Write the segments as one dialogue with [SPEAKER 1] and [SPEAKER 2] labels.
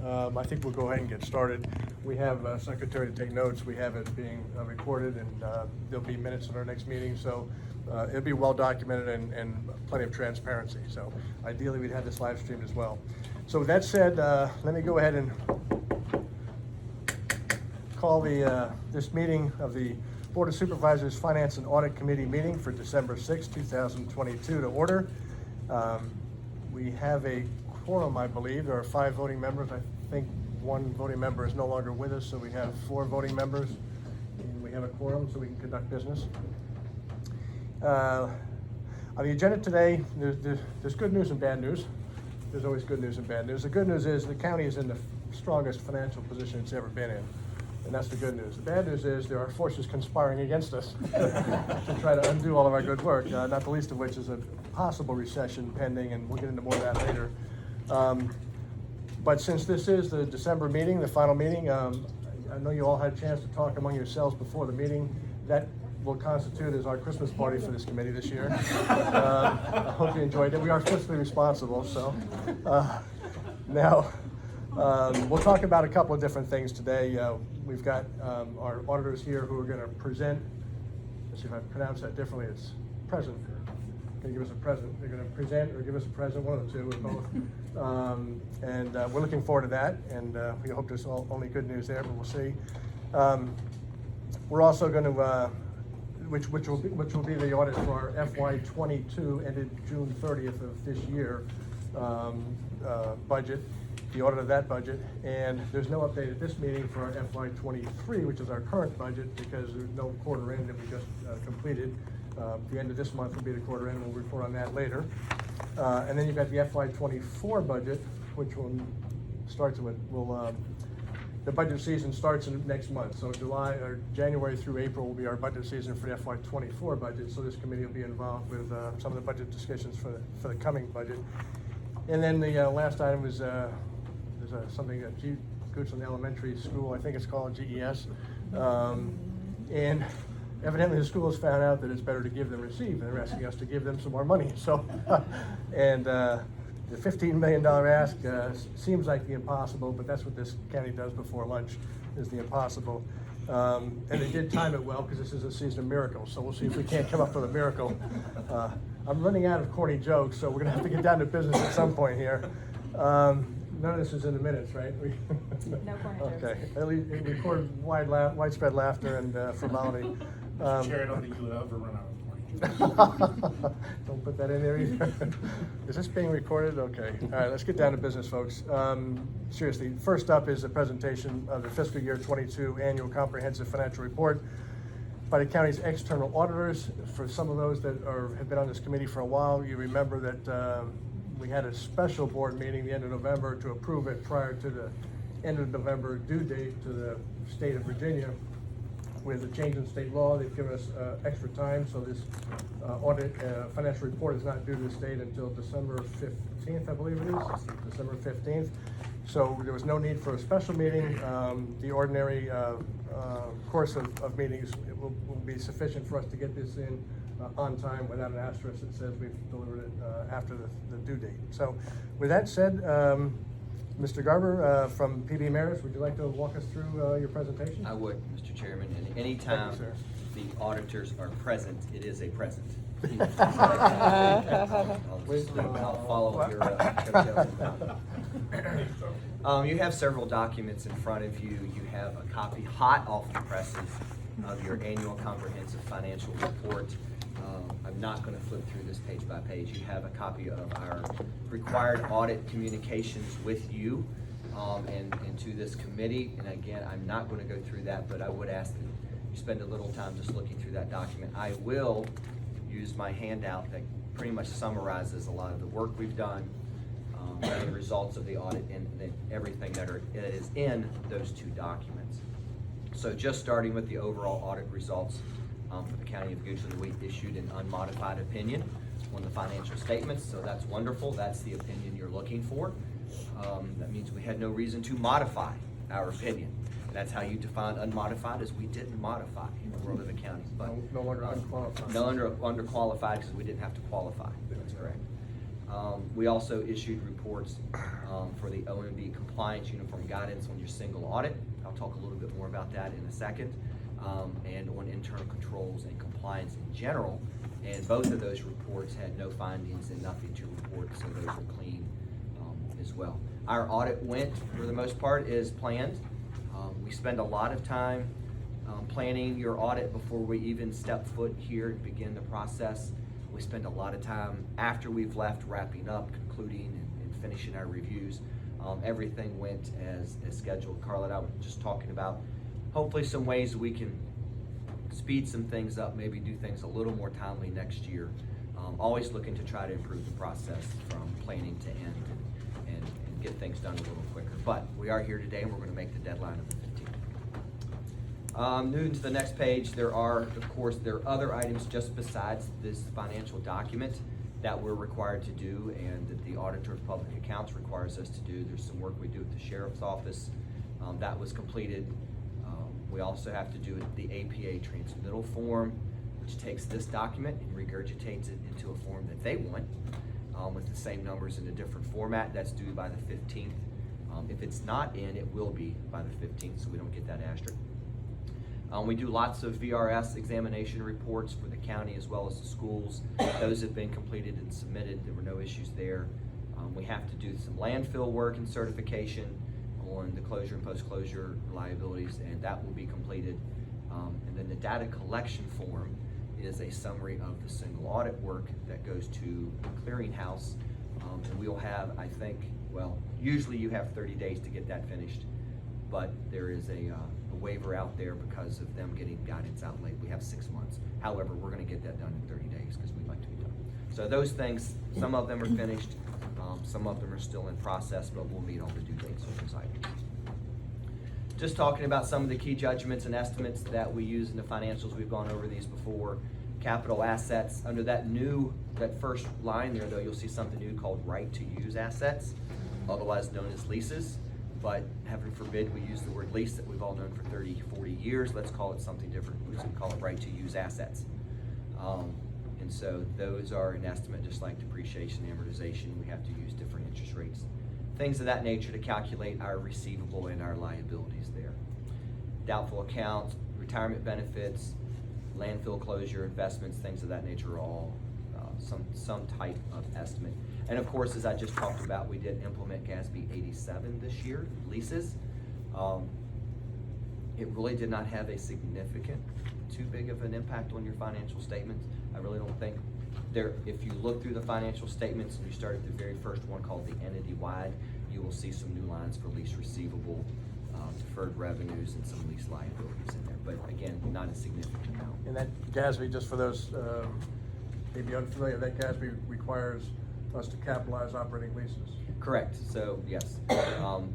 [SPEAKER 1] I think we'll go ahead and get started. We have a secretary to take notes. We have it being recorded, and there'll be minutes in our next meeting, so it'll be well documented and plenty of transparency. So ideally, we'd have this live streamed as well. So with that said, let me go ahead and call this meeting of the Board of Supervisors Finance and Audit Committee meeting for December 6, 2022 to order. We have a quorum, I believe. There are 5 voting members. I think 1 voting member is no longer with us, so we have 4 voting members. And we have a quorum, so we can conduct business. On the agenda today, there's good news and bad news. There's always good news and bad news. The good news is the county is in the strongest financial position it's ever been in. And that's the good news. The bad news is there are forces conspiring against us to try to undo all of our good work, not the least of which is a possible recession pending, and we'll get into more of that later. But since this is the December meeting, the final meeting, I know you all had a chance to talk among yourselves before the meeting. That will constitute as our Christmas party for this committee this year. I hope you enjoyed it. We are fiscally responsible, so now we'll talk about a couple of different things today. We've got our auditors here who are going to present. Let's see if I pronounce that differently. It's present. Going to give us a present. They're going to present or give us a present, one of the two, or both. And we're looking forward to that. And we hope there's only good news there, but we'll see. We're also going to, which will be the audit for our FY22 ended June 30th of this year budget. The audit of that budget, and there's no update at this meeting for our FY23, which is our current budget, because there's no quarter end that we just completed. The end of this month will be the quarter end, we'll report on that later. And then you've got the FY24 budget, which will starts with, the budget season starts in next month. So January through April will be our budget season for the FY24 budget. So this committee will be involved with some of the budget discussions for the coming budget. And then the last item is there's something at Goochland Elementary School, I think it's called GES. And evidently the school has found out that it's better to give than receive, and they're asking us to give them some more money. So, and the $15 million ask seems like the impossible, but that's what this county does before lunch, is the impossible. And they did time it well, because this is a season of miracles, so we'll see if we can't come up with a miracle. I'm running out of corny jokes, so we're gonna have to get down to business at some point here. None of this is in the minutes, right?
[SPEAKER 2] No corny jokes.
[SPEAKER 1] Okay, at least record widespread laughter and formality.
[SPEAKER 3] Chair, I don't think you'll ever run out of corny jokes.
[SPEAKER 1] Don't put that in there either. Is this being recorded? Okay. All right, let's get down to business, folks. Seriously, first up is a presentation of the fiscal year 22 annual comprehensive financial report by the county's external auditors. For some of those that have been on this committee for a while, you remember that we had a special board meeting the end of November to approve it prior to the end of November due date to the state of Virginia. With the change in state law, they've given us extra time, so this audit financial report is not due to the state until December 15th, I believe it is, December 15th. So there was no need for a special meeting. The ordinary course of meetings will be sufficient for us to get this in on time without an asterisk that says we've delivered it after the due date. So with that said, Mr. Garber from PB Maris, would you like to walk us through your presentation?
[SPEAKER 4] I would, Mr. Chairman, and anytime the auditors are present, it is a present. I'll follow your coattails. You have several documents in front of you. You have a copy hot off the presses of your annual comprehensive financial report. I'm not going to flip through this page by page. You have a copy of our required audit communications with you and to this committee. And again, I'm not going to go through that, but I would ask that you spend a little time just looking through that document. I will use my handout that pretty much summarizes a lot of the work we've done, and the results of the audit, and everything that is in those 2 documents. So just starting with the overall audit results for the County of Goochland, we issued an unmodified opinion on the financial statements, so that's wonderful. That's the opinion you're looking for. That means we had no reason to modify our opinion. That's how you define unmodified, is we didn't modify in the world of accounting. But
[SPEAKER 1] no longer unqualified.
[SPEAKER 4] No underqualified, because we didn't have to qualify. That's correct. We also issued reports for the OMB compliance uniform guidance on your single audit. I'll talk a little bit more about that in a second. And on internal controls and compliance in general. And both of those reports had no findings and nothing to report, so those are clean as well. Our audit went, for the most part, as planned. We spend a lot of time planning your audit before we even step foot here and begin the process. We spend a lot of time after we've left wrapping up, concluding, and finishing our reviews. Everything went as scheduled. Carla and I were just talking about hopefully some ways we can speed some things up, maybe do things a little more timely next year. Always looking to try to improve the process from planning to end and get things done a little quicker. But we are here today and we're going to make the deadline of the 15th. Moving to the next page, there are other items just besides this financial document that we're required to do and that the Auditor of Public Accounts requires us to do. There's some work we do at the Sheriff's Office that was completed. We also have to do the APA transmittal form, which takes this document and regurgitates it into a form that they want with the same numbers in a different format. That's due by the 15th. If it's not in, it will be by the 15th, so we don't get that asterisk. We do lots of VRS examination reports for the county as well as the schools. Those have been completed and submitted. There were no issues there. We have to do some landfill work and certification on the closure and post-closure liabilities, and that will be completed. And then the data collection form is a summary of the single audit work that goes to the clearinghouse. And we will have, I think, usually you have 30 days to get that finished, but there is a waiver out there because of them getting guidance out late. We have 6 months. However, we're gonna get that done in 30 days because we'd like to be done. So those things, some of them are finished, some of them are still in process, but we'll meet all the due dates on those items. Just talking about some of the key judgments and estimates that we use in the financials. We've gone over these before. Capital assets, under that first line there though, you'll see something new called right to use assets, otherwise known as leases. But heaven forbid we use the word lease that we've all known for 30, 40 years. Let's call it something different. We can call it right to use assets. And so those are an estimate, just like depreciation, amortization. We have to use different interest rates, things of that nature to calculate our receivable and our liabilities there. Doubtful accounts, retirement benefits, landfill closure, investments, things of that nature are all some type of estimate. And of course, as I just talked about, we did implement GASB 87 this year, leases. It really did not have a significant, too big of an impact on your financial statements. I really don't think if you look through the financial statements and you start at the very first one called the entity-wide, you will see some new lines for lease receivable, deferred revenues, and some lease liabilities in there. But again, not a significant amount.
[SPEAKER 1] And that GASB, just for those maybe unfamiliar, that GASB requires us to capitalize operating leases.
[SPEAKER 4] Correct. So yes,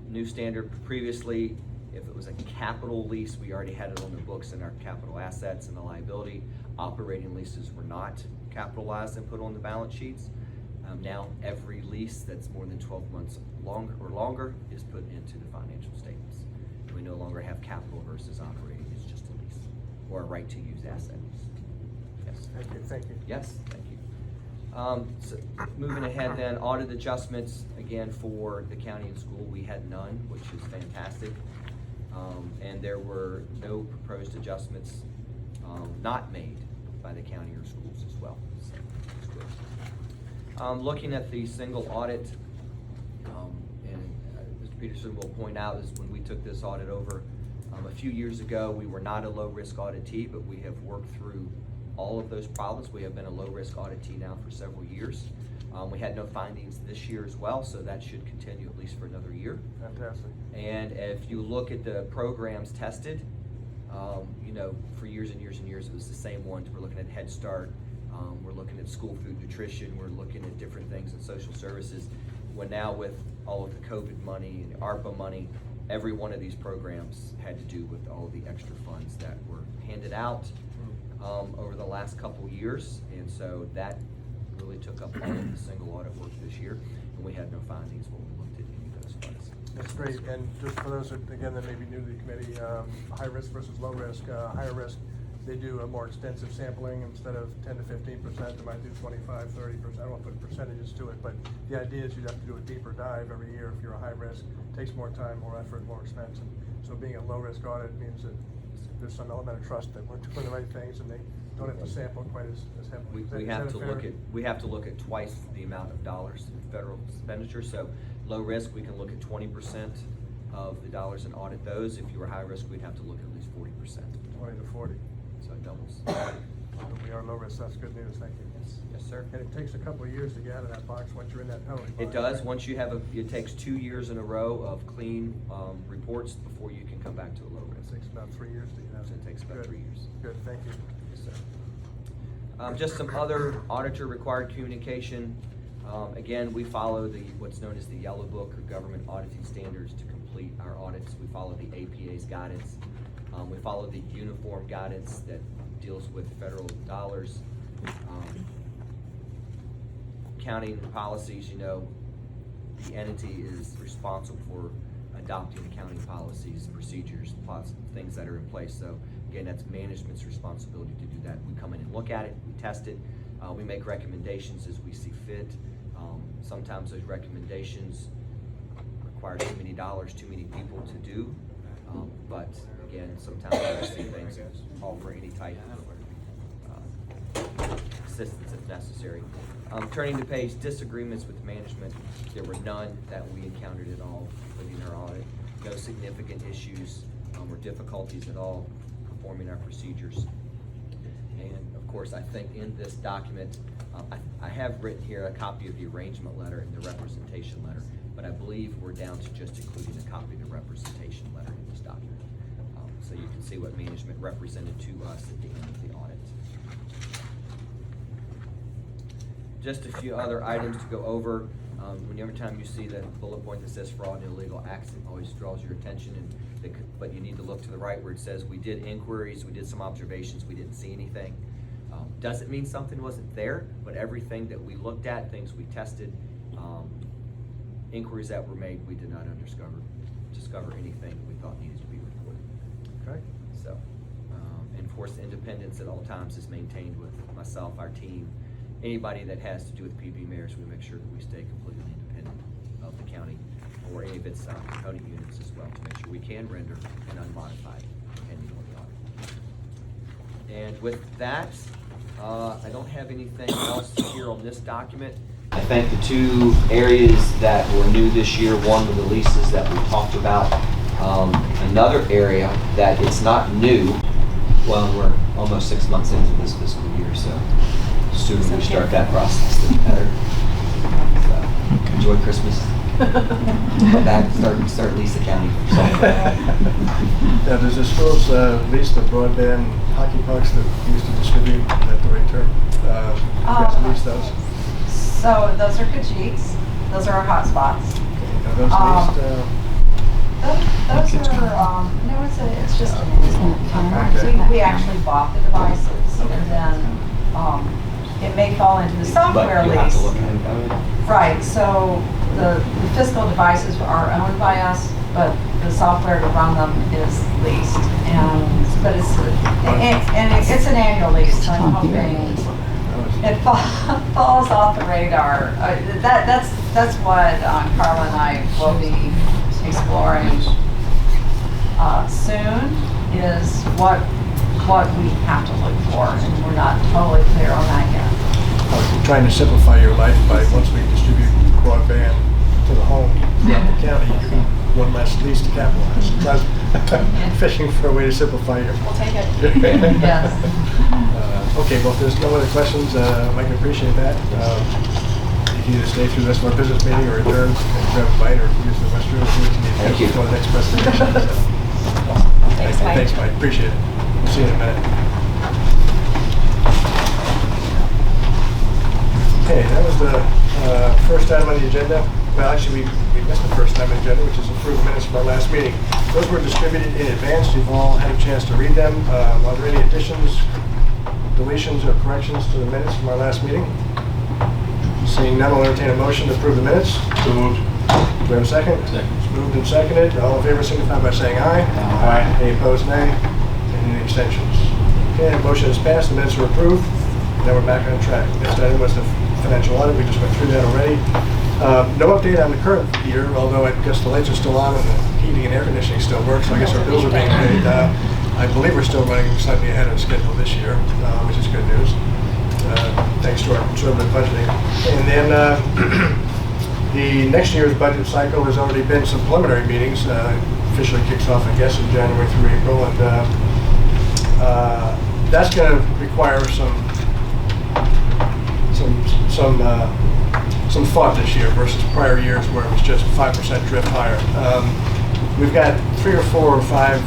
[SPEAKER 4] new standard. Previously, if it was a capital lease, we already had it on the books in our capital assets and the liability. Operating leases were not capitalized and put on the balance sheets. Now every lease that's more than 12 months longer is put into the financial statements. We no longer have capital versus operating. It's just a lease or a right to use asset. Yes.
[SPEAKER 1] Thank you.
[SPEAKER 4] Yes, thank you. So moving ahead then, audit adjustments, again, for the county and school, we had none, which is fantastic. And there were no proposed adjustments not made by the county or schools as well. So that's good. Looking at the single audit, and Mr. Peterson will point out, is when we took this audit over a few years ago, we were not a low-risk auditee, but we have worked through all of those problems. We have been a low-risk auditee now for several years. We had no findings this year as well, so that should continue at least for another year.
[SPEAKER 1] Fantastic.
[SPEAKER 4] And if you look at the programs tested, for years and years and years, it was the same ones. We're looking at Head Start, we're looking at school food nutrition, we're looking at different things in social services. When now with all of the COVID money and ARPA money, every one of these programs had to do with all of the extra funds that were handed out over the last couple years, and so that really took up all of the single audit work this year, and we had no findings when we looked at any of those funds.
[SPEAKER 1] That's great. And just for those that, again, that may be new to the committee, high risk versus low risk, higher risk they do a more extensive sampling. Instead of 10 to 15%, they might do 25, 30%. I don't want to put percentages to it, but the idea is you'd have to do a deeper dive every year if you're a high risk. It takes more time, more effort, more expense. And so being a low risk audit means that there's some element of trust that we're doing the right things and they don't have to sample quite as heavily.
[SPEAKER 4] We have to look at twice the amount of dollars in federal expenditure. So low risk, we can look at 20% of the dollars and audit those. If you were high risk, we'd have to look at least 40%.
[SPEAKER 1] 20 to 40.
[SPEAKER 4] So it doubles.
[SPEAKER 1] But we are low risk, that's good news, thank you.
[SPEAKER 4] Yes, sir.
[SPEAKER 1] And it takes a couple of years to get out of that box once you're in that penalty box.
[SPEAKER 4] It does.
[SPEAKER 1] right?
[SPEAKER 4] Once you have it takes 2 years in a row of clean reports before you can come back to a low risk.
[SPEAKER 1] It takes about 3 years to get out.
[SPEAKER 4] So it takes about
[SPEAKER 1] Good.
[SPEAKER 4] 3 years.
[SPEAKER 1] Good, thank you.
[SPEAKER 4] Yes, sir. Just some other auditor required communication. Again, we follow what's known as the Yellow Book or Government Auditing Standards to complete our audits. We follow the APA's guidance. We follow the uniform guidance that deals with federal dollars. Accounting policies, you know, the entity is responsible for adopting accounting policies, procedures, things that are in place. So again, that's management's responsibility to do that. We come in and look at it, we test it, we make recommendations as we see fit. Sometimes those recommendations require too many dollars, too many people to do. But again, sometimes we see things offer any type of assistance if necessary. Turning to page, disagreements with management. There were none that we encountered at all within our audit. No significant issues or difficulties at all performing our procedures. And of course, I think in this document, I have written here a copy of the arrangement letter and the representation letter, but I believe we're down to just including a copy of the representation letter in this document. So you can see what management represented to us at the end of the audit. Just a few other items to go over. Whenever time you see that bullet point that says fraud and illegal acts, it always draws your attention, but you need to look to the right where it says we did inquiries, we did some observations, we didn't see anything. Doesn't mean something wasn't there, but everything that we looked at, things we tested, inquiries that were made, we did not discover anything we thought needed to be reported.
[SPEAKER 1] Okay.
[SPEAKER 4] So, and of course, independence at all times is maintained with myself, our team. Anybody that has to do with PB mayors, we make sure that we stay completely independent of the county or any of its component units as well to make sure we can render an unmodified depending on the audit. And with that, I don't have anything else here on this document. I think the two areas that were new this year, one were the leases that we talked about. Another area that it's not new, well, we're almost 6 months into this fiscal year, so the sooner we start that process, the better. So, enjoy Christmas. Come back, start Lisa County.
[SPEAKER 1] Now, does the schools lease the broadband hockey pucks that we used to distribute? Is that the right term? You guys lease those?
[SPEAKER 5] So those are Kajiks. Those are our hotspots.
[SPEAKER 1] Okay. Are those leased?
[SPEAKER 5] Those are, no, it's just
[SPEAKER 1] Okay.
[SPEAKER 5] we actually bought the devices and then it may fall into the software
[SPEAKER 4] But you have to
[SPEAKER 5] lease.
[SPEAKER 4] look at it.
[SPEAKER 5] Right, so the physical devices are owned by us, but the software to run them is leased. But it's an annual lease, so I'm hoping it falls off the radar. That's what Carla and I will be exploring soon, is what we have to look for, and we're not totally clear on that yet.
[SPEAKER 1] We're trying to simplify your life by once we distribute broadband to the home throughout the county, you can one less lease to capitalize. Try fishing for a way to simplify your.
[SPEAKER 5] We'll take it. Yes.
[SPEAKER 1] Okay, well, if there's no other questions, I can appreciate that. You can either stay through the rest of our business meeting or adjourn and grab a bite or use the restroom if you need to
[SPEAKER 4] Thank you.
[SPEAKER 1] go to the next presentation.
[SPEAKER 5] Thanks, Mike.
[SPEAKER 1] Thanks, Mike. Appreciate it. We'll see you in a minute. Okay, that was the first item on the agenda. Well, actually, we missed the first item on the agenda, which is approved minutes from our last meeting. Those were distributed in advance. You've all had a chance to read them. Are there any additions, deletions, or corrections to the minutes from our last meeting? Seeing none, I'll entertain a motion to approve the minutes. So moved. Do we have a second? Second. It's moved and seconded. All in favor signify by saying aye. Aye. Any opposed, nay. Any abstentions? Okay, motion is passed, the minutes are approved. Now we're back on track. Next item was the financial audit, we just went through that already. No update on the current year, although I guess the lights are still on and the heating and air conditioning still works, so I guess our bills are being paid. I believe we're still running slightly ahead of schedule this year, which is good news, thanks to our conservative budgeting. And then the next year's budget cycle has already been some preliminary meetings, officially kicks off, I guess, in January through April, and that's going to require some thought this year versus prior years where it was just 5% drift higher. We've got 3 or 4 or 5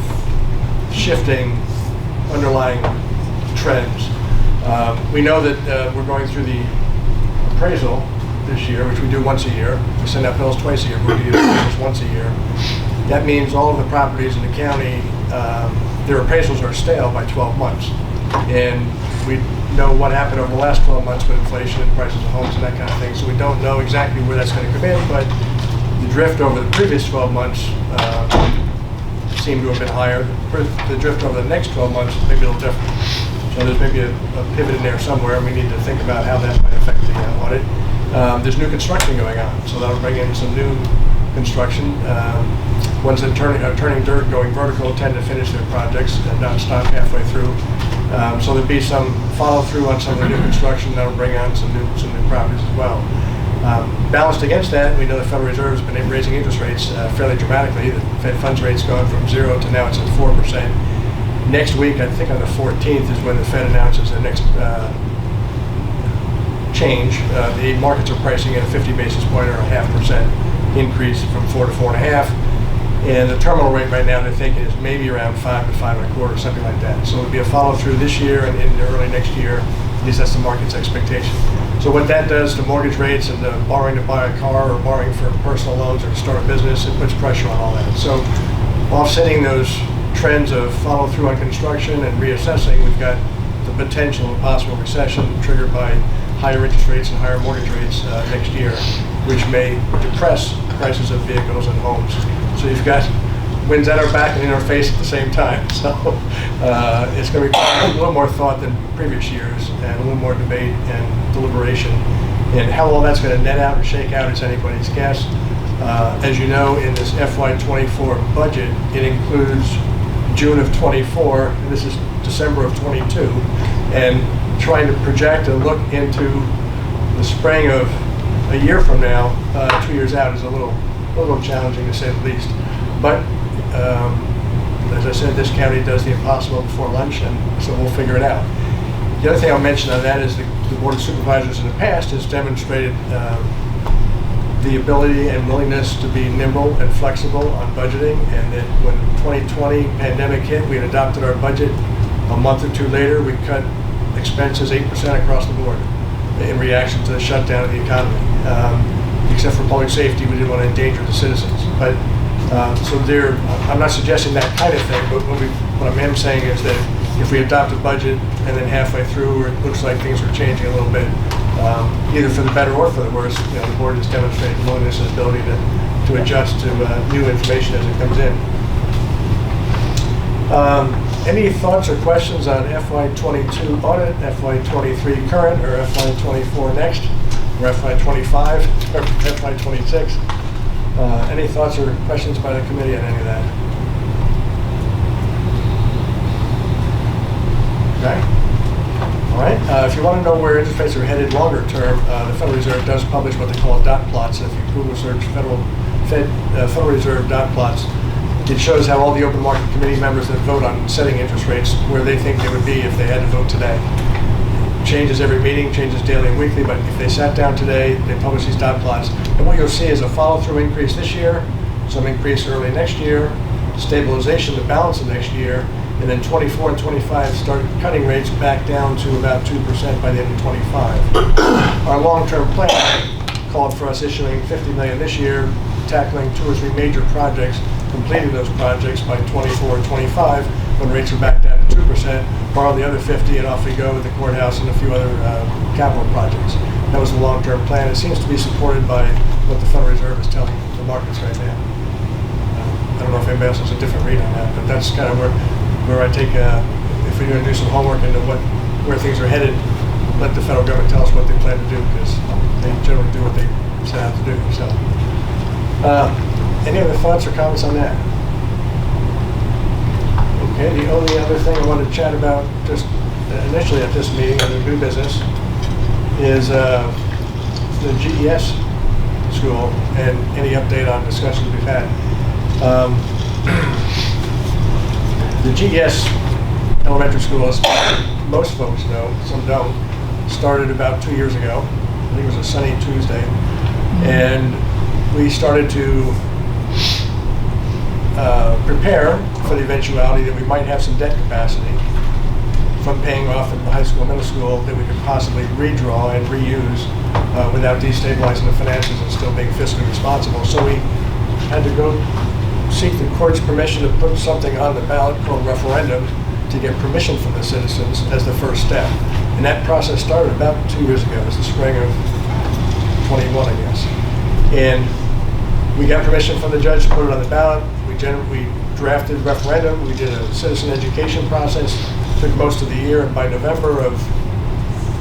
[SPEAKER 1] shifting underlying trends. We know that we're going through the appraisal this year, which we do once a year. We send out bills twice a year, but we do appraisals once a year. That means all of the properties in the county, their appraisals are stale by 12 months. And we know what happened over the last 12 months with inflation and prices of homes and that kind of thing. So we don't know exactly where that's going to come in, but the drift over the previous 12 months seemed to have been higher. The drift over the next 12 months may be a little different. So there's maybe a pivot in there somewhere, and we need to think about how that might affect the audit. There's new construction going on, so that'll bring in some new construction. Ones that are turning dirt, going vertical, tend to finish their projects and not stop halfway through. So there'll be some follow through on some of the new construction that'll bring on some new properties as well. Balanced against that, we know the Federal Reserve has been raising interest rates fairly dramatically. The Fed funds rate's gone from 0 to now it's at 4%. Next week, I think on the 14th, is when the Fed announces their next change. The markets are pricing in a 50 basis point or a 0.5% increase from 4 to 4.5. And the terminal rate right now, they're thinking, is maybe around 5 to 5.25, something like that. So it'll be a follow through this year and in early next year. At least that's the market's expectation. So what that does to mortgage rates and the borrowing to buy a car or borrowing for personal loans or to start a business, it puts pressure on all that. So offsetting those trends of follow through on construction and reassessing, we've got the potential of a possible recession triggered by higher interest rates and higher mortgage rates next year, which may depress prices of vehicles and homes. So you've got winds at our back and in our face at the same time. So it's going to require a little more thought than previous years and a little more debate and deliberation. And how all that's going to net out and shake out is anybody's guess. As you know, in this FY24 budget, it includes June of 24, and this is December of 22, and trying to project and look into the spring of a year from now, 2 years out, is a little challenging to say the least. But as I said, this county does the impossible before lunch, and so we'll figure it out. The other thing I'll mention on that is the Board of Supervisors in the past has demonstrated the ability and willingness to be nimble and flexible on budgeting, and that when 2020 pandemic hit, we had adopted our budget. A month or 2 later, we cut expenses 8% across the board in reaction to the shutdown of the economy. Except for public safety, we didn't want to endanger the citizens. But so I'm not suggesting that kind of thing, but what I am saying is that if we adopt a budget and then halfway through it looks like things are changing a little bit, either for the better or for the worse, the board has demonstrated willingness and ability to adjust to new information as it comes in. Any thoughts or questions on FY22 audit, FY23 current, or FY24 next, or FY25, or FY26? Any thoughts or questions by the committee on any of that? Okay. All right. If you want to know where interest rates are headed longer term, the Federal Reserve does publish what they call dot plots. If you Google search Federal Reserve dot plots, it shows how all the open market committee members that vote on setting interest rates, where they think they would be if they had to vote today. Changes every meeting, changes daily and weekly, but if they sat down today, they publish these dot plots. And what you'll see is a follow-through increase this year, some increase early next year, stabilization to balance of next year, and then 24 and 25 start cutting rates back down to about 2% by the end of 25. Our long-term plan called for us issuing $50 million this year, tackling 2 or 3 major projects, completing those projects by 24 and 25 when rates are back down to 2%, borrow the other 50 and off we go with the courthouse and a few other capital projects. That was the long-term plan. It seems to be supported by what the Federal Reserve is telling the markets right now. I don't know if anybody else has a different read on that, but that's kind of where I take, if if you're going to do some homework into where things are headed, let the federal government tell us what they plan to do, because they generally do what they set out to do. So, any other thoughts or comments on that? Okay, the only other thing I wanted to chat about just initially at this meeting under new business is the GES school and any update on discussions we've had. The GES elementary school, as most folks know, some don't, started about 2 years ago. I think it was a sunny Tuesday. And we started to prepare for the eventuality that we might have some debt capacity from paying off in the high school, middle school, that we could possibly redraw and reuse without destabilizing the finances and still being fiscally responsible. So we had to go seek the court's permission to put something on the ballot called referendum to get permission from the citizens as the first step. And that process started about 2 years ago. It was the spring of 21, I guess. And we got permission from the judge to put it on the ballot. We drafted referendum. We did a citizen education process. Took most of the year, and by November of,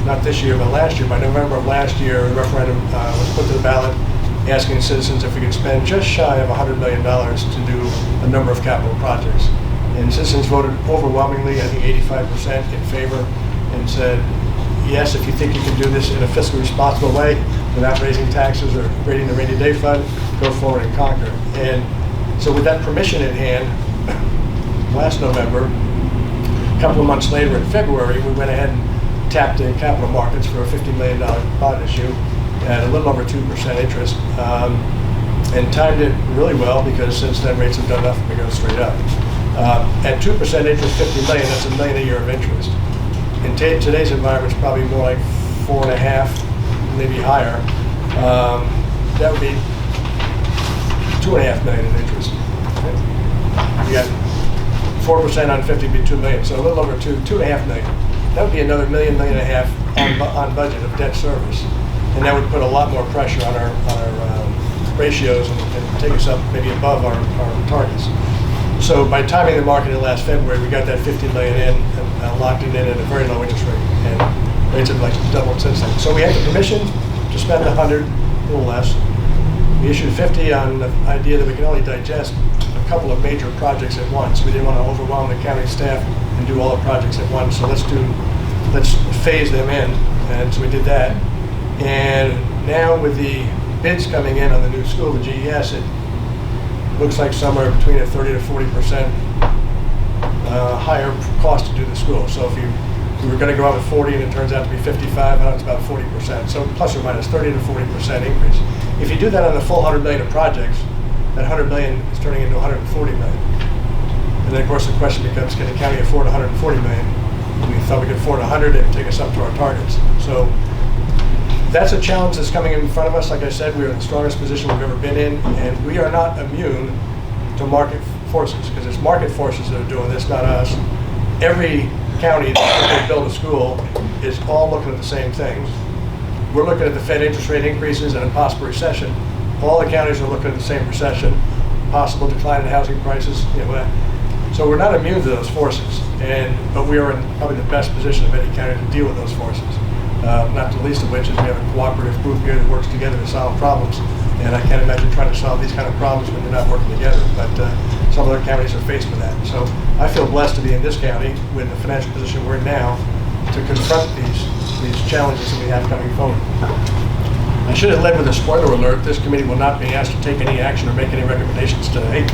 [SPEAKER 1] not this year, but last year, by November of last year, a referendum was put to the ballot asking citizens if we could spend just shy of $100 million to do a number of capital projects. And citizens voted overwhelmingly, I think 85% in favor, and said, yes, if you think you can do this in a fiscally responsible way without raising taxes or raiding the rainy day fund, go forward and conquer. And so with that permission in hand, last November, a couple of months later in February, we went ahead and tapped the capital markets for a $50 million bond issue at a little over 2% interest, and timed it really well, because since then rates have done nothing but go straight up. At 2% interest, $50 million, that's $1 million a year of interest. In today's environment, it's probably more like 4.5, maybe higher. That would be $2.5 million in interest. You got 4% on 50 would be $2 million, so a little over $2.5 million. That would be another $1.5 million on budget of debt service, and that would put a lot more pressure on our ratios and take us up maybe above our targets. So by timing the market in last February, we got that $50 million in and locked it in at a very low interest rate, and rates have like doubled since then. So we had the permission to spend 100, a little less. We issued 50 on the idea that we can only digest a couple of major projects at once. We didn't want to overwhelm the county staff and do all the projects at once, so let's phase them in, and so we did that. And now with the bids coming in on the new school, the GES, it looks like somewhere between a 30 to 40% higher cost to do the school. So if we were going to go out with 40 and it turns out to be 55, now it's about 40%. So plus or minus 30 to 40% increase. If you do that on the full 100 million of projects, that 100 million is turning into 140 million. And then of course the question becomes, can the county afford 140 million? We thought we could afford 100 and take us up to our targets. So that's a challenge that's coming in front of us. Like I said, we are in the strongest position we've ever been in, and we are not immune to market forces, because it's market forces that are doing this, not us. Every county that's going to build a school is all looking at the same things. We're looking at the Fed interest rate increases and a possible recession. All the counties are looking at the same recession, possible decline in housing prices. So we're not immune to those forces, but we are in probably the best position of any county to deal with those forces. Not the least of which is we have a cooperative group here that works together to solve problems. And I can't imagine trying to solve these kind of problems when they're not working together. But some other counties are faced with that. So I feel blessed to be in this county with the financial position we're in now to confront these challenges that we have coming forward. I should have led with a spoiler alert. This committee will not be asked to take any action or make any recommendations today,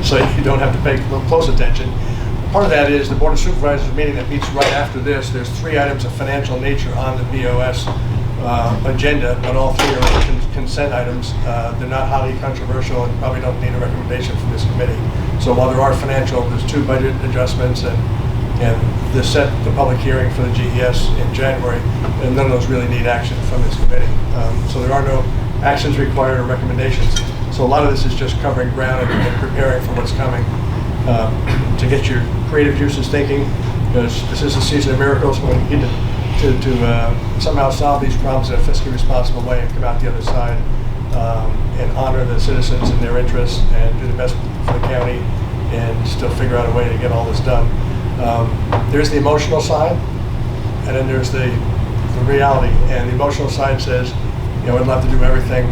[SPEAKER 1] so you don't have to pay close attention. Part of that is the Board of Supervisors meeting that meets right after this. There's 3 items of financial nature on the BOS agenda, but all 3 are consent items. They're not highly controversial and probably don't need a recommendation from this committee. So while there are financial, there's 2 budget adjustments and the set the public hearing for the GES in January, and none of those really need action from this committee. So there are no actions required or recommendations. So a lot of this is just covering ground and preparing for what's coming. To get your creative juices thinking, because this is the season of miracles when we need to somehow solve these problems in a fiscally responsible way and come out the other side and honor the citizens and their interests and do the best for the county and still figure out a way to get all this done. There's the emotional side, and then there's the reality. And the emotional side says, I'd love to do everything.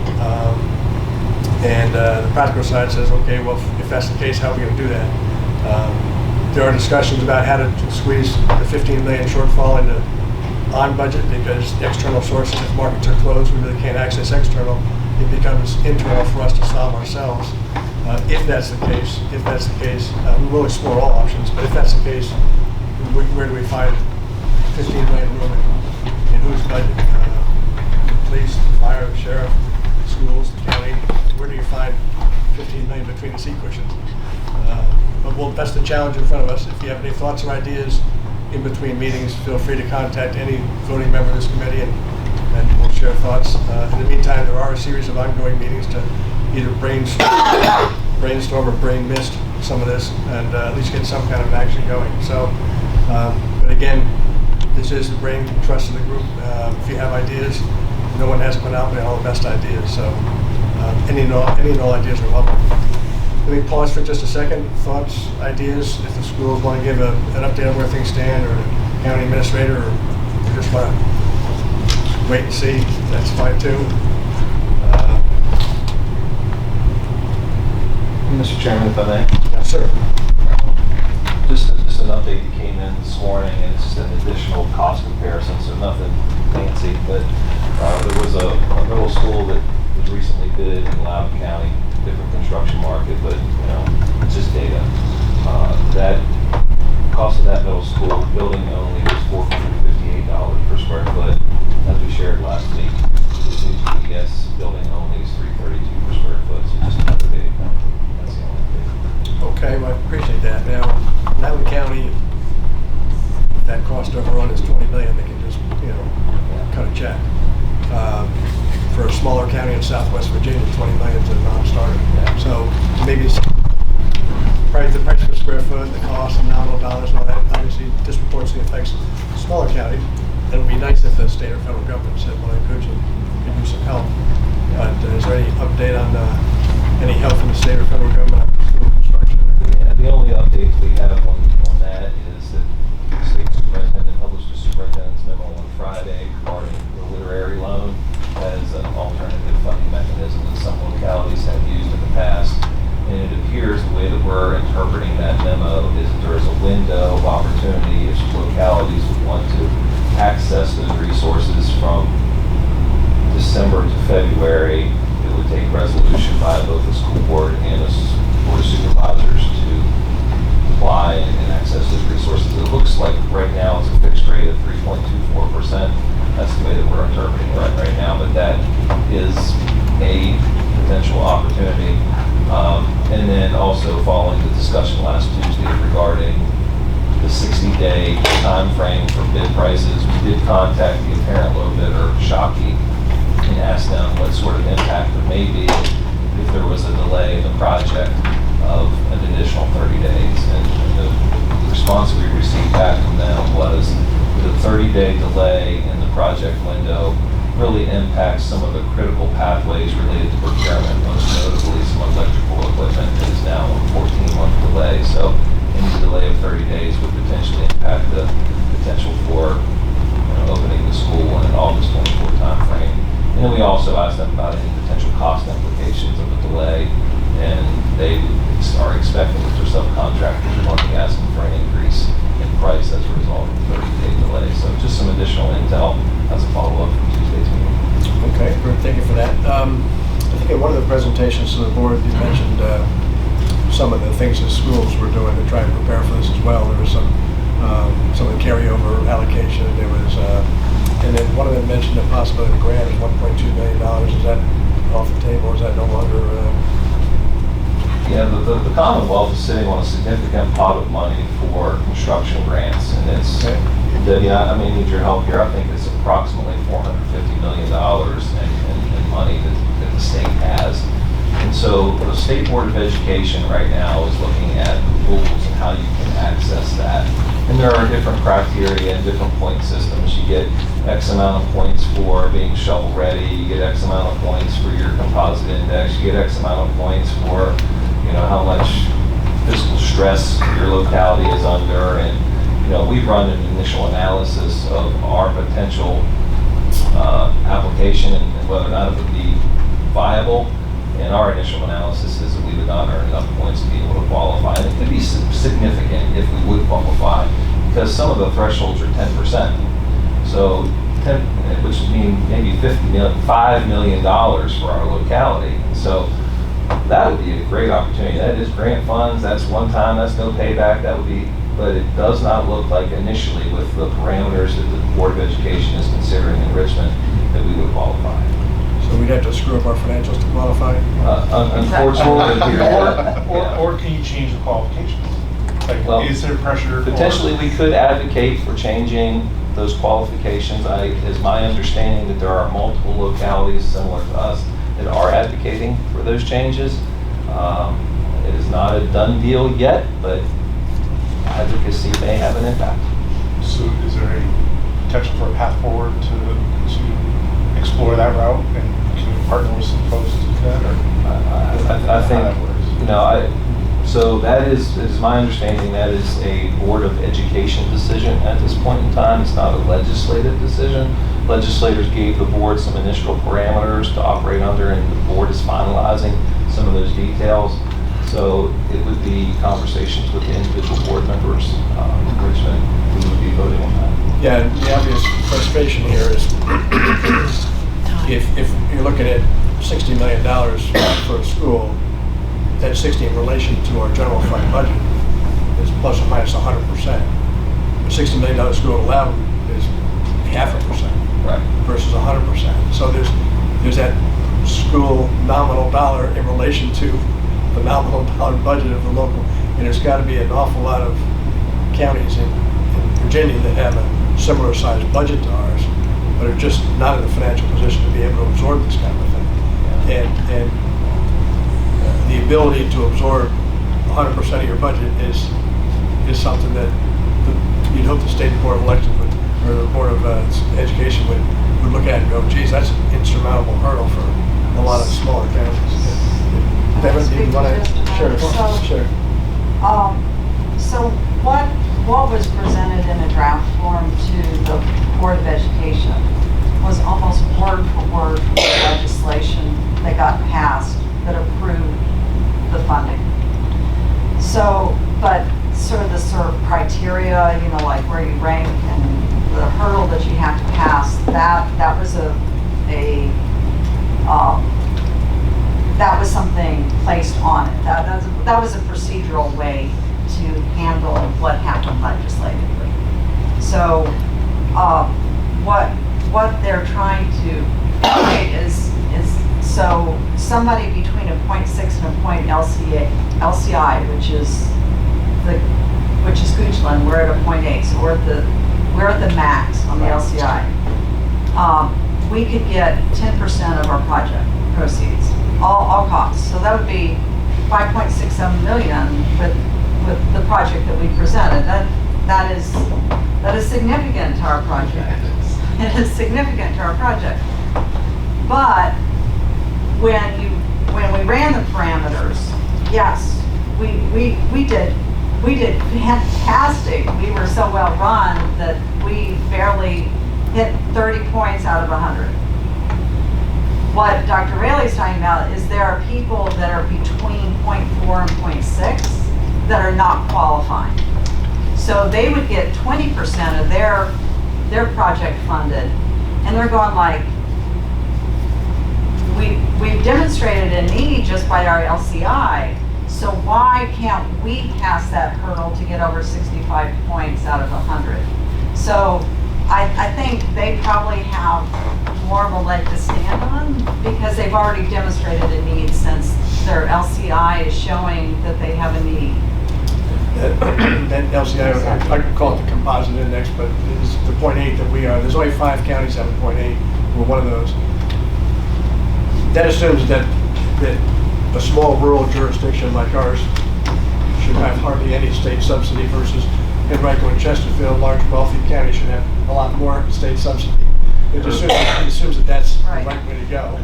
[SPEAKER 1] And the practical side says, okay, well, if that's the case, how are we going to do that? There are discussions about how to squeeze the 15 million shortfall into on budget, because external sources, if markets are closed, we really can't access external. It becomes internal for us to solve ourselves. If that's the case, we will explore all options. But if that's the case, where do we find 15 million room in whose budget? The police, the fire, the sheriff, the schools, the county. Where do you find 15 million between the seat cushions? But that's the challenge in front of us. If you have any thoughts or ideas in between meetings, feel free to contact any voting member of this committee, and we'll share thoughts. In the meantime, there are a series of ongoing meetings to either brainstorm or brain mist some of this, and at least get some kind of action going. So, but again, this is the brain trust of the group. If you have ideas, no one has a monopoly on all the best ideas. So, any and all ideas are welcome. Let me pause for just a second. Thoughts, ideas, if the schools want to give an update on where things stand, or the county administrator, or just want to wait and see, that's fine too.
[SPEAKER 6] Mr. Chairman, if I may.
[SPEAKER 1] Yes, sir.
[SPEAKER 6] Just an update that came in this morning, and it's just an additional cost comparison, so nothing fancy, but there was a middle school that was recently bid in Loudoun County, different construction market, but it's just data. That cost of that middle school building only was $458 per square foot, as we shared last week. The new BOS building only is $332 per square foot, so just another data point. That's the only thing.
[SPEAKER 1] Okay, well, I appreciate that. Now, Loudoun County, if that cost overrun is 20 million, they can just, cut a check. For a smaller county in Southwest Virginia, 20 million is a non-starter. So maybe it's probably the price per square foot, the cost, and nominal dollars, and all that obviously disproportionately affects smaller counties. It would be nice if the state or federal government said, well, could use some help. But is there any update on any help from the state or federal government on school construction?
[SPEAKER 6] Yeah, the only update we have on that is that the state superintendent published a superintendent's memo on Friday regarding the literary loan as an alternative funding mechanism that some localities have used in the past. And it appears the way that we're interpreting that memo is that there is a window of opportunity if localities would want to access those resources from December to February. It would take resolution by both the school board and the board of supervisors to apply and access those resources. It looks like right now it's a fixed rate of 3.24%. That's the way that we're interpreting it right now, but that is a potential opportunity. And then also following the discussion last Tuesday regarding the 60-day time frame for bid prices, we did contact the apparent low bidder, Shockey, and asked them what sort of impact there may be if there was a delay in the project of an additional 30 days. And the response we received back from them was the 30-day delay in the project window really impacts some of the critical pathways related to procurement, most notably some electrical equipment that is now on a 14-month delay. So any delay of 30 days would potentially impact the potential for opening the school in an August 24 time frame. And then we also asked them about any potential cost implications of the delay, and they are expecting that their subcontractors are going to be asking for an increase in price as a result of the 30-day delay. So just some additional intel as a follow-up from Tuesday's meeting.
[SPEAKER 1] Okay, thank you for that. I think in one of the presentations to the board, you mentioned some of the things that schools were doing to try to prepare for this as well. There was some of the carryover allocation. There was, and then one of them mentioned the possibility of a grant of $1.2 million. Is that off the table, or is that no longer?
[SPEAKER 6] Yeah, the Commonwealth is sitting on a significant pot of money for construction grants, and it's, I may need your help here. I think it's approximately $450 million in money that the state has. And so the State Board of Education right now is looking at rules and how you can access that. And there are different criteria and different point systems. You get X amount of points for being shovel ready, you get X amount of points for your composite index, you get X amount of points for how much fiscal stress your locality is under, and we've run an initial analysis of our potential application and whether or not it would be viable. And our initial analysis is that we would not earn enough points to be able to qualify. And it could be significant if we would qualify, because some of the thresholds are 10%. So 10, which would mean maybe $5 million for our locality. So that would be a great opportunity. That is grant funds, that's one time, that's no payback, that would be, but it does not look like initially with the parameters that the Board of Education is considering in Richmond that we would qualify.
[SPEAKER 1] So we'd have to screw up our financials to qualify?
[SPEAKER 6] Unfortunately,
[SPEAKER 3] Or can you change the qualifications? Like,
[SPEAKER 6] Well,
[SPEAKER 3] is there pressure?
[SPEAKER 6] potentially we could advocate for changing those qualifications. It's my understanding that there are multiple localities similar to us that are advocating for those changes. It is not a done deal yet, but advocacy may have an impact.
[SPEAKER 3] So is there a potential for a path forward to explore that route, and can you partner with some folks to do that, or
[SPEAKER 6] I think,
[SPEAKER 3] how that works?
[SPEAKER 6] So that is my understanding, that is a Board of Education decision at this point in time. It's not a legislative decision. Legislators gave the board some initial parameters to operate under, and the board is finalizing some of those details. So it would be conversations with the individual board members in Richmond who would be voting on that.
[SPEAKER 1] Yeah, the obvious frustration here is if you're looking at $60 million for a school, that 60 in relation to our general fund budget is plus or minus 100%. A $60 million school at 11 is 0.5%
[SPEAKER 6] Right.
[SPEAKER 1] versus 100%. So there's that school nominal dollar in relation to the nominal dollar budget of the local, and there's got to be an awful lot of counties in Virginia that have a similar sized budget to ours, but are just not in the financial position to be able to absorb this kind of thing. And the ability to absorb 100% of your budget is something that you'd hope the state board of elections would, or the board of education would look at and go, geez, that's an insurmountable hurdle for a lot of smaller counties. Devin, do you want to? Sure.
[SPEAKER 5] So what was presented in a draft form to the Board of Education was almost word for word the legislation that got passed that approved the funding. So, but sort of the criteria, like where you rank and the hurdle that you have to pass, that was that was something placed on it. That was a procedural way to handle what happened legislatively. So what they're trying to create is so somebody between a 0.6 and a point LCI, which is Goochland, we're at a 0.8, so we're at the max on the LCI. We could get 10% of our project proceeds, all costs. So that would be 5.67 million with the project that we presented. That is significant to our project. It is significant to our project. But when we ran the parameters, yes, we did fantastic. We were so well run that we barely hit 30 points out of 100. What Dr. Rayleigh's talking about is there are people that are between 0.4 and 0.6 that are not qualifying. So they would get 20% of their project funded, and they're going like, we've demonstrated a need just by our LCI, so why can't we pass that hurdle to get over 65 points out of 100? So I think they probably have more of a leg to stand on because they've already demonstrated a need since their LCI is showing that they have a need.
[SPEAKER 1] That LCI, I could call it the composite index, but it's the 0.8 that we are. There's only 5 counties that have a 0.8. We're one of those. That assumes that a small rural jurisdiction like ours should have hardly any state subsidy versus Henrico and Chesterfield, large wealthy counties, should have a lot more state subsidy. It assumes that that's the right way to go.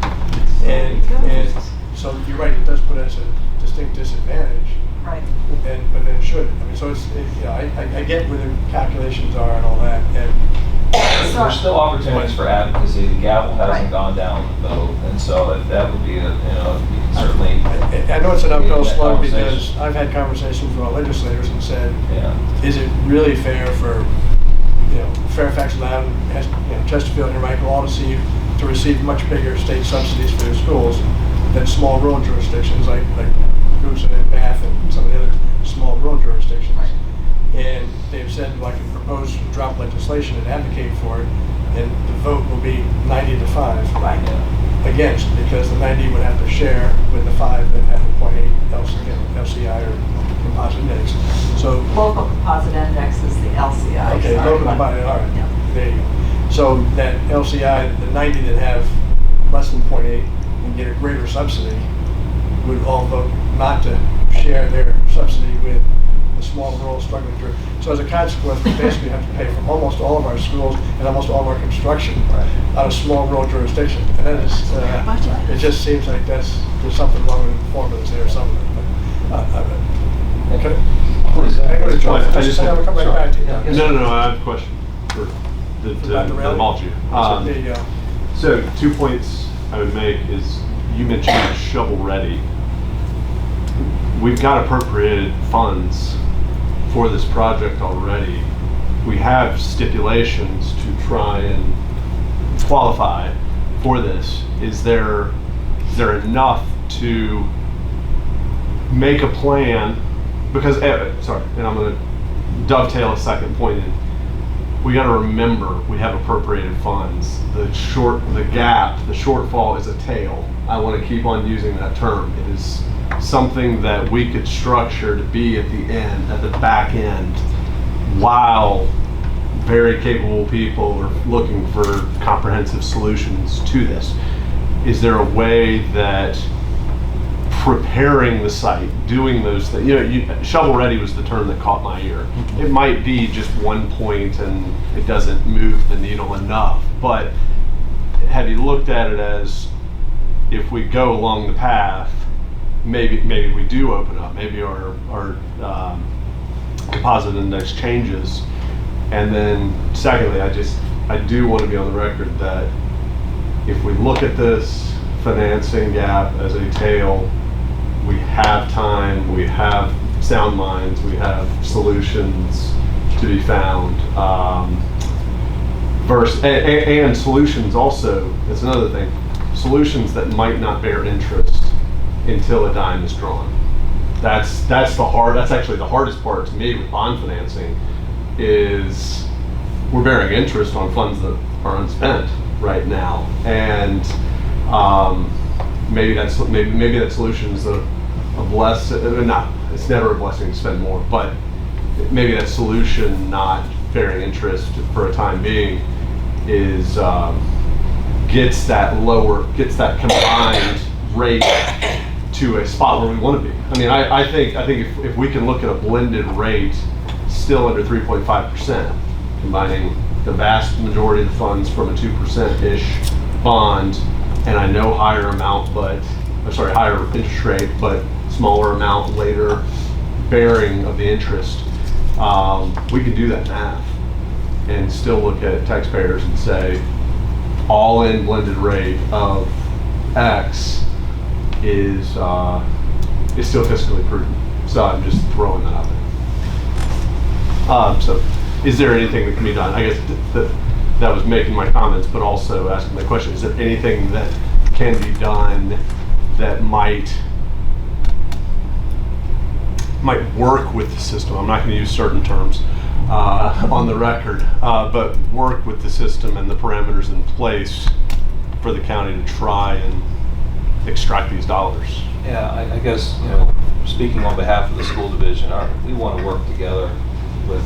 [SPEAKER 1] And so you're right, it does put us at a distinct disadvantage.
[SPEAKER 5] Right.
[SPEAKER 1] But then sure. should. I mean, so I get where the calculations are and all that, and
[SPEAKER 6] There's still opportunities for advocacy. The gavel hasn't
[SPEAKER 5] Right.
[SPEAKER 6] gone down the vote, and so that would be you can certainly.
[SPEAKER 1] I know it's an uphill
[SPEAKER 6] That
[SPEAKER 1] slug
[SPEAKER 6] conversation.
[SPEAKER 1] because I've had conversations with our legislators and said,
[SPEAKER 6] Yeah.
[SPEAKER 1] is it really fair for, Fairfax, Loudon, Chesterfield, and Michael all to receive much bigger state subsidies for their schools than small rural jurisdictions like Goosen and Bath and some of the other small rural jurisdictions? And they've said, well, I can propose drop legislation and advocate for it, and the vote will be 90-5 against, because the 90 would have to share with the 5 that have the 0.8 LCI or composite index. So
[SPEAKER 5] Local composite index is the LCI.
[SPEAKER 1] okay,
[SPEAKER 5] sorry,
[SPEAKER 1] local
[SPEAKER 5] but-
[SPEAKER 1] composite, all right,
[SPEAKER 5] Yeah.
[SPEAKER 1] there you go. So that LCI, the 90 that have less than 0.8 and get a greater subsidy would all vote not to share their subsidy with the small rural struggling district. So as a consequence, we basically have to pay for almost all of our schools and almost all of our construction out of small rural jurisdiction. And that is, it just seems like there's something wrong with the formulas there or something. But, okay. I go to John.
[SPEAKER 7] I just-
[SPEAKER 1] I'll come right back to you.
[SPEAKER 7] No, I have a question for
[SPEAKER 1] About the
[SPEAKER 7] the
[SPEAKER 1] rally?
[SPEAKER 7] mulch.
[SPEAKER 1] There you go.
[SPEAKER 7] So 2 points I would make is you mentioned shovel ready. We've got appropriated funds for this project already. We have stipulations to try and qualify for this. Is there enough to make a plan? Because, sorry, and I'm going to dovetail a second point in. We got to remember we have appropriated funds. The gap, the shortfall is a tail. I want to keep on using that term. It is something that we could structure to be at the end, at the back end, while very capable people are looking for comprehensive solutions to this. Is there a way that preparing the site, doing those things, shovel ready was the term that caught my ear. It might be just 1 point and it doesn't move the needle enough, but have you looked at it as, if we go along the path, maybe we do open up, maybe our composite index changes. And then secondly, I do want to be on the record that if we look at this financing gap as a tail, we have time, we have sound minds, we have solutions to be found. And solutions also, that's another thing, solutions that might not bear interest until a dime is drawn. That's actually the hardest part to me with bond financing, is we're bearing interest on funds that are unspent right now. And maybe that solution is a blessing. It's never a blessing to spend more, but maybe that solution not bearing interest for a time being is gets that combined rate to a spot where we want to be. I mean, I think if we can look at a blended rate still under 3.5%, combining the vast majority of the funds from a 2%-ish bond, and I know higher interest rate, but smaller amount later bearing of the interest, we can do that math and still look at taxpayers and say, all-in blended rate of X is still fiscally prudent. So I'm just throwing that out there. So is there anything that can be done? I guess that was making my comments, but also asking the question, is there anything that can be done that might work with the system? I'm not going to use certain terms on the record, but work with the system and the parameters in place for the county to try and extract these dollars.
[SPEAKER 6] Yeah, I guess, speaking on behalf of the school division, we want to work together with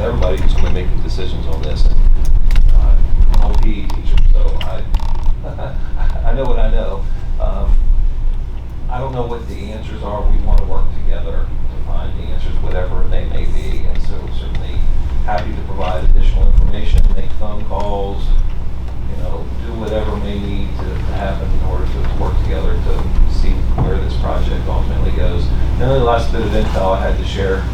[SPEAKER 6] everybody who's going to make the decisions on this. And I'm an old PE teacher, so I know what I know. I don't know what the answers are. We want to work together to find the answers, whatever they may be. And so certainly happy to provide additional information, make phone calls, do whatever may need to happen in order to work together to see where this project ultimately goes. The only last bit of info intel I had to share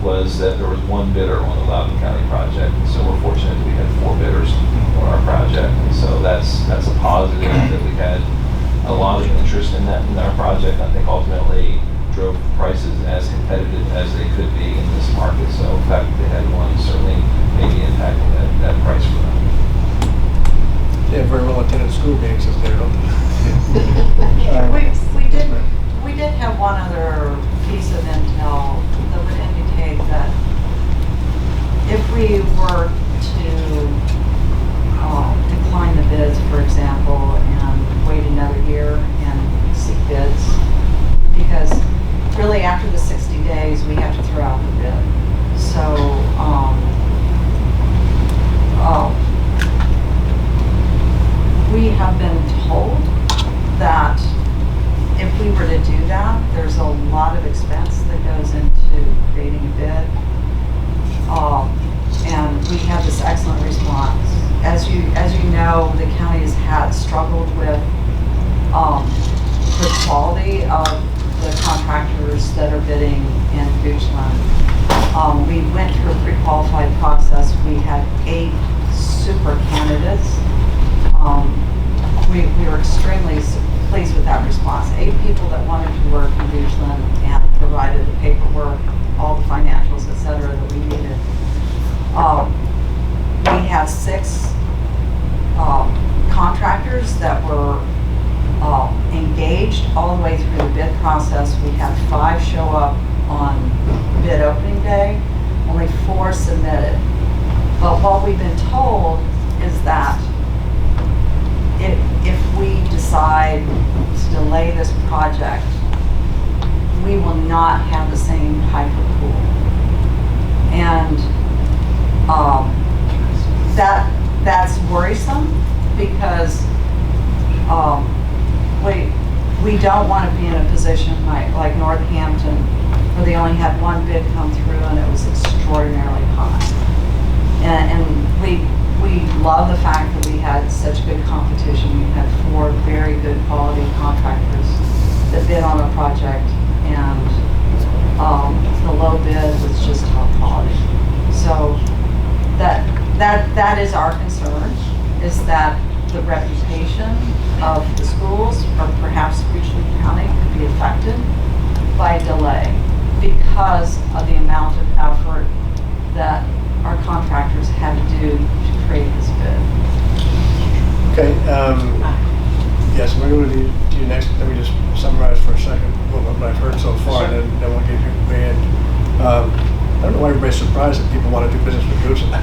[SPEAKER 6] was that there was one bidder on the Loudoun County project. So we're fortunate that we had 4 bidders on our project. And so that's a positive that we had a lot of interest in our project. I think ultimately drove prices as competitive as they could be in this market. So the fact that they had one certainly maybe impacting that price for them.
[SPEAKER 1] Yeah, very well attended school meetings up there, don't they?
[SPEAKER 5] We did have one other piece of intel that would indicate that if we were to decline the bids, for example, and wait another year and seek bids, because really after the 60 days, we have to throw out the bid. So, we have been told that if we were to do that, there's a lot of expense that goes into creating a bid. And we have this excellent response. As you know, the county has had struggled with the quality of the contractors that are bidding in Goochland. We went through a pre-qualified process. We had 8 super candidates. We were extremely pleased with that response. 8 people that wanted to work in Goochland and provided the paperwork, all the financials, et cetera, that we needed. We had 6 contractors that were engaged all the way through the bid process. We had 5 show up on bid opening day, only 4 submitted. But what we've been told is that if we decide to delay this project, we will not have the same type of pool. And that's worrisome because we don't want to be in a position like Northampton, where they only had 1 bid come through and it was extraordinarily high. And we love the fact that we had such good competition. We had 4 very good quality contractors that bid on the project, and the low bid was just top quality. So that is our concern, is that the reputation of the schools, or perhaps Richland County, could be affected by delay because of the amount of effort that our contractors had to do to create this bid.
[SPEAKER 1] Okay, yes, we're going to do next. Let me just summarize for a second what I've heard so far, and then we'll give you a band. I don't know why everybody's surprised that people want to do business with Goochland.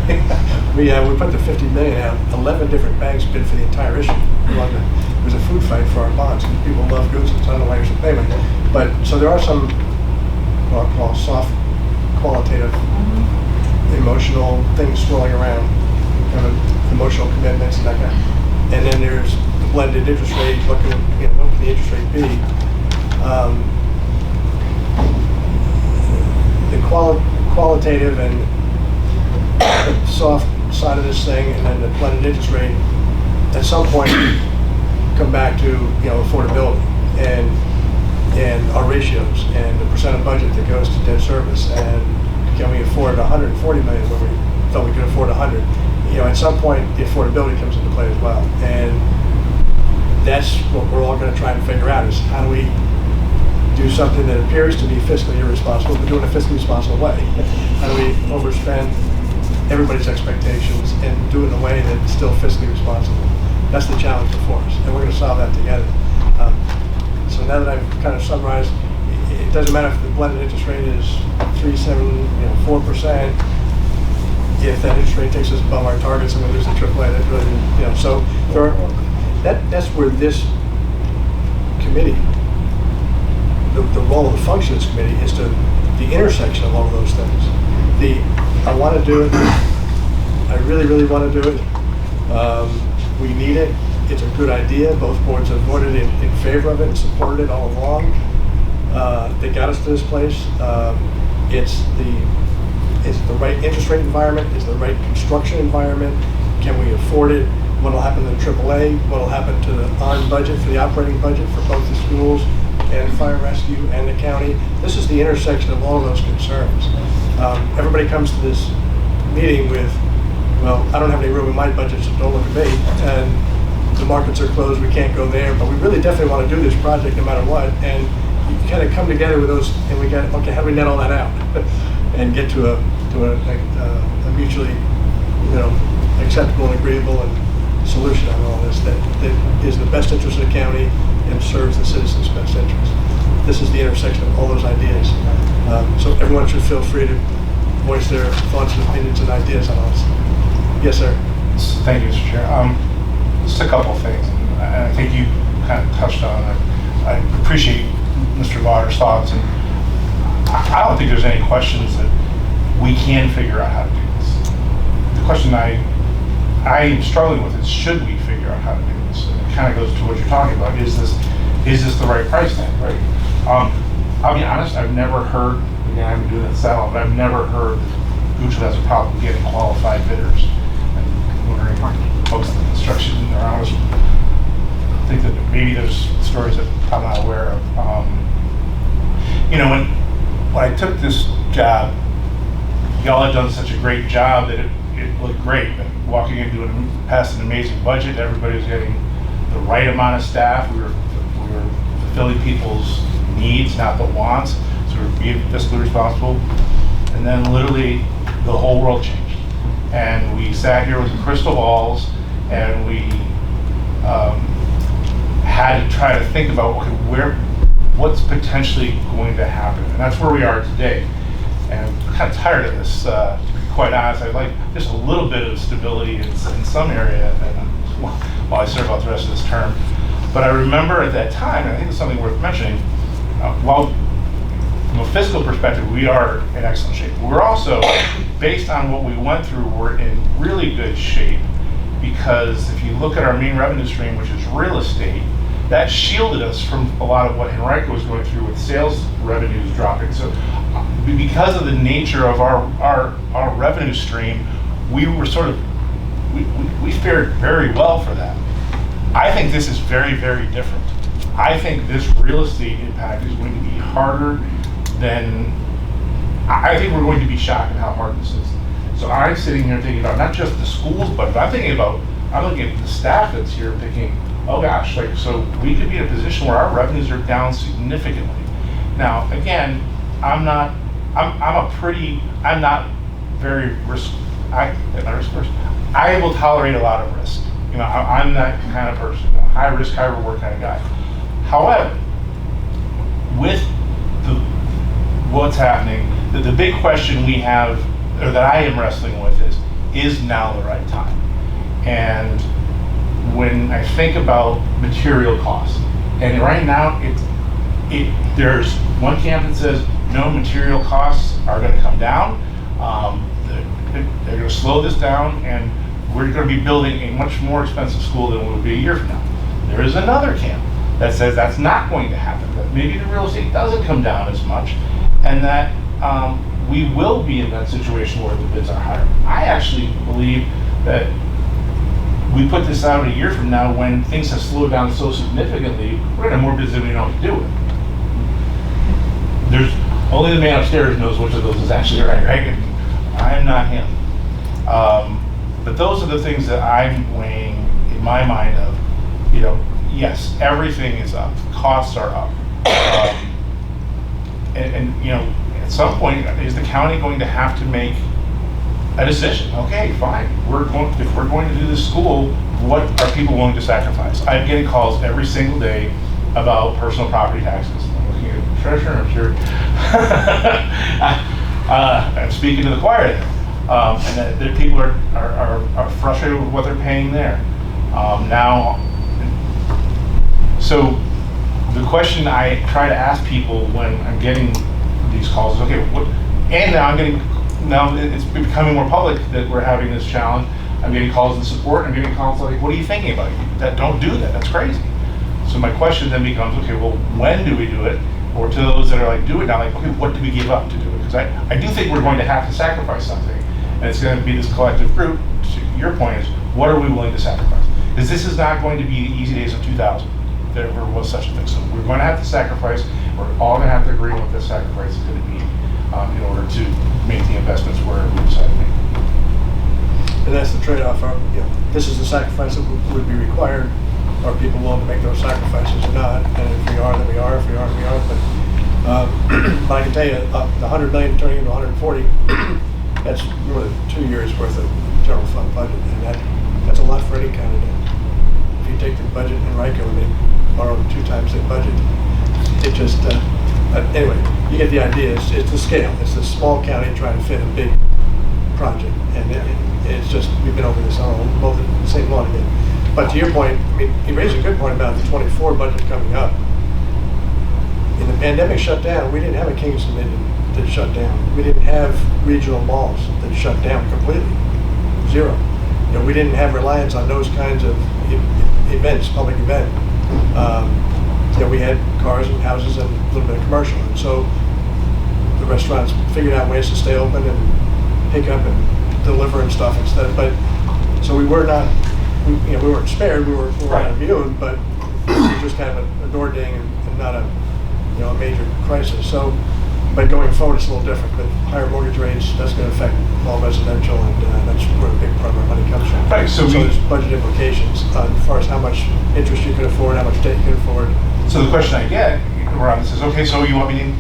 [SPEAKER 1] we put the $50 million out. 11 different banks bid for the entire issue. It was a food fight for our bonds. People love Goochland, so I don't know why you're so payment. But so there are some what I'll call soft, qualitative, emotional things swirling around, kind of emotional commitments and that kind of. And then there's the blended interest rate. What can the interest rate be? The qualitative and soft side of this thing, and then the blended interest rate, at some point come back to affordability and our ratios and the percent of budget that goes to debt service, and can we afford 140 million when we thought we could afford 100? At some point the affordability comes into play as well, and that's what we're all going to try and figure out, is how do we do something that appears to be fiscally irresponsible, but do it in a fiscally responsible way. How do we overspend everybody's expectations and do it in a way that's still fiscally responsible? That's the challenge before us, and we're going to solve that together. So now that I've kind of summarized, it doesn't matter if the blended interest rate is 3, 7, 4%. If that interest rate takes us above our targets, and we lose the AAA, that's really, so that's where this committee, the role of the functions committee, is to the intersection of all of those things. I want to do it. I really, really want to do it. We need it. It's a good idea. Both boards have voted in favor of it and supported it all along. They got us to this place. It's the right interest rate environment. It's the right construction environment. Can we afford it? What will happen to the AAA? What will happen to the on budget, for the operating budget for both the schools and fire rescue and the county. This is the intersection of all those concerns. Everybody comes to this meeting with, well, I don't have any room in my budget, so don't look at me. And the markets are closed, we can't go there, but we really definitely want to do this project no matter what. And you kind of come together with those, and we got, okay, how do we net all that out and get to a mutually, acceptable and agreeable and solution on all this that is the best interest of the county and serves the citizens' best interest. This is the intersection of all those ideas. So everyone should feel free to voice their thoughts and opinions and ideas on all this. Yes, sir.
[SPEAKER 3] Thank you, Mr. Chair. Just a couple of things. I think you kind of touched on it. I appreciate Mr. Lauder's thoughts, and I don't think there's any questions that we can figure out how to do this. The question I am struggling with is, should we figure out how to do this? And it kind of goes to what you're talking about. Is this the right price tag, right? I'll be honest, I've never heard, again, I've been doing this that long, but I've never heard that Gucci has a problem getting qualified bidders. I'm wondering, folks in the construction around us think that maybe there's stories that I'm not aware of. When I took this job, y'all had done such a great job that it looked great. Walking into past an amazing budget, everybody was getting the right amount of staff. We were fulfilling people's needs, not the wants. So we were being fiscally responsible. And then literally the whole world changed. And we sat here with the crystal balls, and we had to try to think about, okay, what's potentially going to happen. And that's where we are today. And I'm kind of tired of this, to be quite honest. I'd like just a little bit of stability in some area and while I serve out the rest of this term. But I remember at that time, and I think it's something worth mentioning, while from a fiscal perspective, we are in excellent shape. We're also, based on what we went through, we're in really good shape, because if you look at our main revenue stream, which is real estate, that shielded us from a lot of what Henrico was going through with sales revenues dropping. So because of the nature of our revenue stream, we were we fared very well for that. I think this is very, very different. I think this real estate impact is going to be harder than, I think we're going to be shocked at how hard this is. So I'm sitting here thinking about not just the schools, but I'm looking at the staff that's here thinking, oh gosh, so we could be in a position where our revenues are down significantly. Now, again, I'm not very risk, I will tolerate a lot of risk. I'm that kind of person, high risk, high reward kind of guy. However, with what's happening, the big question we have, or that I am wrestling with, is now the right time? And when I think about material costs, and right now there's one camp that says no, material costs are going to come down. They're going to slow this down, and we're going to be building a much more expensive school than it would be a year from now. There is another camp that says that's not going to happen, that maybe the real estate doesn't come down as much, and that we will be in that situation where the bids are higher. I actually believe that we put this out a year from now, when things have slowed down so significantly, we're going to have more bids than we know what to do with. There's only the man upstairs knows which of those is actually right? I am not him. But those are the things that I'm weighing in my mind of, yes, everything is up, costs are up. At some point, is the county going to have to make a decision? Okay, fine. If we're going to do this school, what are people willing to sacrifice? I'm getting calls every single day about personal property taxes. I'm looking at the treasurer, I'm sure. I'm speaking to the choir there. And that people are frustrated with what they're paying there. So the question I try to ask people when I'm getting these calls is, okay, now it's becoming more public that we're having this challenge. I'm getting calls in support. I'm getting calls like, what are you thinking about? Don't do that. That's crazy. So my question then becomes, okay, well, when do we do it? Or to those that are like, do it now, like, okay, what do we give up to do it? Because I do think we're going to have to sacrifice something. And it's going to be this collective group. To your point is, what are we willing to sacrifice? Because this is not going to be the easy days of 2000. there ever was such a thing. So we're going to have to sacrifice. We're all going to have to agree on what this sacrifice is going to be in order to make the investments where we decide to make.
[SPEAKER 1] And that's the trade-off. This is the sacrifice that would be required. Are people willing to make those sacrifices or not? And if we are, then we are. If we aren't, we aren't. But I can tell you, the $100 million turning into 140, that's more than 2 years worth of general fund budget, and that's a lot for any candidate. If you take the budget in Rico and they borrow 2 times their budget, it just anyway, you get the idea. It's the scale. It's the small county trying to fit a big project, and it's just, we've been over this on both the same lawn again. But to your point, I mean, you raised a good point about the 24 budget coming up. In the pandemic shutdown, we didn't have a Kingston that shut down. We didn't have regional malls that shut down completely. Zero. We didn't have reliance on those kinds of events, public event. We had cars and houses and a little bit of commercial. And so the restaurants figured out ways to stay open and pick up and deliver and stuff instead. But so we were not, we weren't spared. We were not immune, but it was just kind of a door ding and not a major crisis. So, but going forward, it's a little different. But higher mortgage rates, that's going to affect all residential, and that's where a big part of our money comes from.
[SPEAKER 3] Right. So
[SPEAKER 1] there's budget implications as far as how much interest you can afford, how much debt you can afford.
[SPEAKER 3] So the question I get around this is, okay, so you want me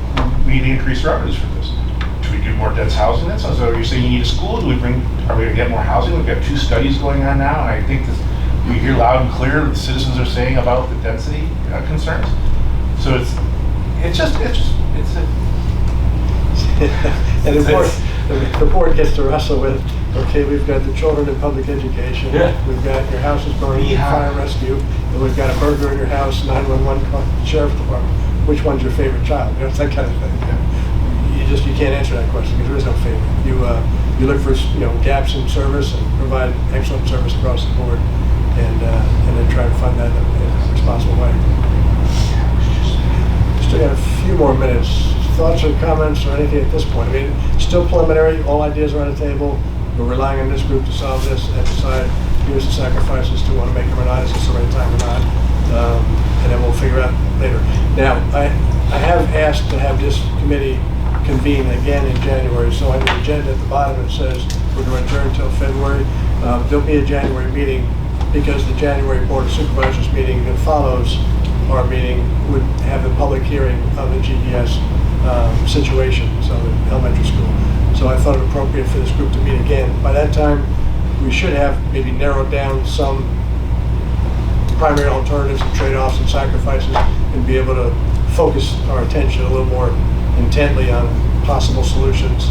[SPEAKER 3] to increase revenues for this? Do we do more dense housing? So you're saying you need a school? Are we going to get more housing? We've got 2 studies going on now, and I think this, we hear loud and clear what the citizens are saying about the density concerns. So it's
[SPEAKER 1] and the board gets to wrestle with, okay, we've got the children in public education, we've got your house is burning, fire rescue, and we've got a burglar in your house, 911 sheriff's department. Which one's your favorite child? It's that kind of thing. You can't answer that question because there is no favorite. You look for gaps in service and provide excellent service across the board, and then try to fund that in a responsible way. Still got a few more minutes. Thoughts or comments or anything at this point? I mean, still preliminary. All ideas are on the table. We're relying on this group to solve this and decide here's the sacrifices. Do we want to make them or not? Is this the right time or not? And then we'll figure out later. Now, I have asked to have this committee convene again in January. So on the agenda at the bottom it says we're going to adjourn until February. There'll be a January meeting because the January Board of Supervisors meeting that follows our meeting would have the public hearing of the GES situation, so the elementary school. So I thought it appropriate for this group to meet again. By that time, we should have maybe narrowed down some primary alternatives and trade-offs and sacrifices and be able to focus our attention a little more intently on possible solutions.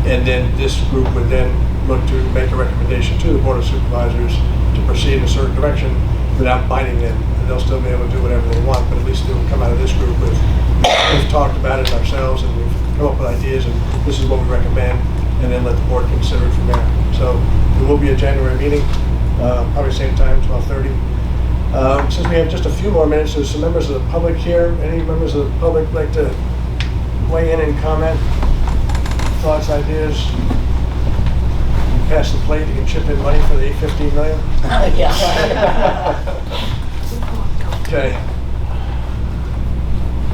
[SPEAKER 1] And then this group would then look to make a recommendation to the Board of Supervisors to proceed in a certain direction without binding them. And they'll still be able to do whatever they want, but at least it will come out of this group with, we've talked about it ourselves and we've come up with ideas and this is what we recommend, and then let the board consider it from there. So there will be a January meeting, probably same time, 12:30. Since we have just a few more minutes, there's some members of the public here. Any members of the public like to weigh in and comment? Thoughts, ideas? You pass the plate, you can chip in money for the $815 million? Okay.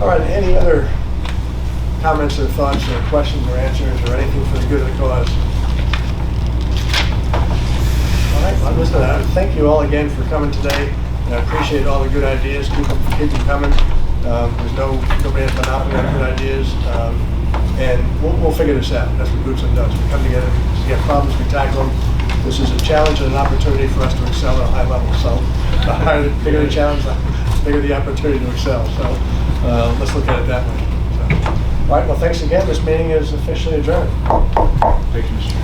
[SPEAKER 1] All right, any other comments or thoughts or questions or answers or anything for the good of the cause? All right, well, listen, thank you all again for coming today. And I appreciate all the good ideas. Keep them coming. Nobody has monopoly on good ideas. And we'll figure this out. That's what Goodson does. We come together, we get problems, we tackle them. This is a challenge and an opportunity for us to excel at a high level. So the bigger the challenge, the bigger the opportunity to excel. So let's look at it that way. So, all right, well, thanks again. This meeting is officially adjourned.
[SPEAKER 3] Thank you, Mr. Chairman.